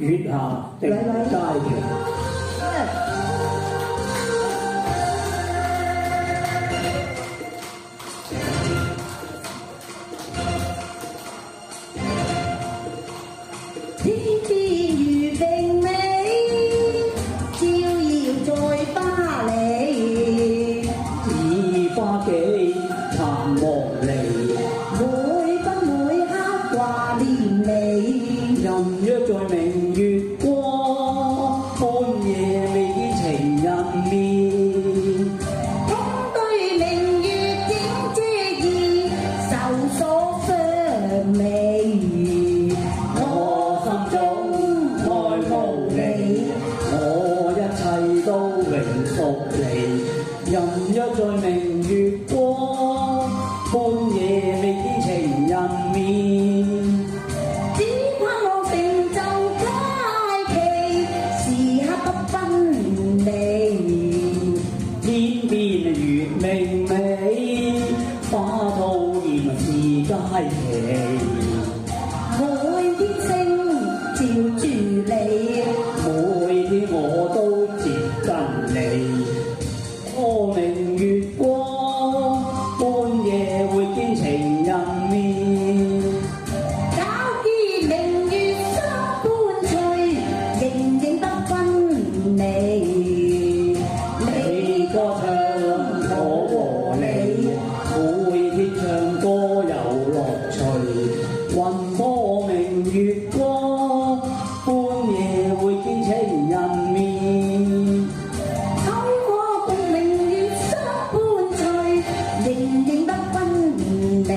月下定佳期。天邊如並美，照耀在巴黎。二花幾殘黃離，每分每刻掛念你。人約在明月光，半夜未見情人面。空對明月映遮意，愁鎖雙眉。我心中愛無離，我一切都永屬你。人約在明月光，半夜未見情人面。只盼望成就佳期，時刻不分離。天邊月明美，花吐豔是佳期。每天星照住你，每天我都接近你。明月光，半夜會見情人面。皎潔明月相伴隨，形影不分離。你歌唱我和你，每天唱歌有樂趣。雲破明月光，半夜會見情人面。海我共明月相伴隨，形影不分離。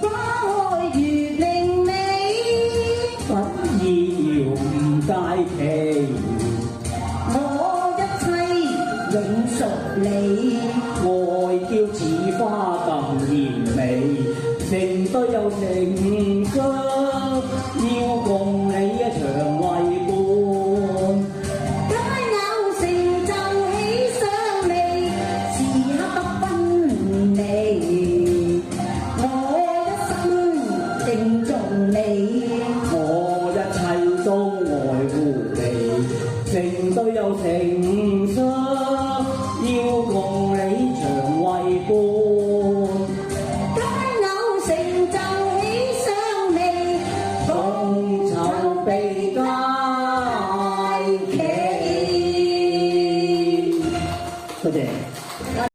花開如明媚，不意遙誤佳期。我一切永屬你。愛嬌似花更豔美，成對又成雙，要共你一場為伴。佳偶成就喜相離，時刻不分離。我一生敬重你，我一切都愛護你，成對又成雙，要共你長為伴。佳偶成就喜相離，共籌備佳期。多謝。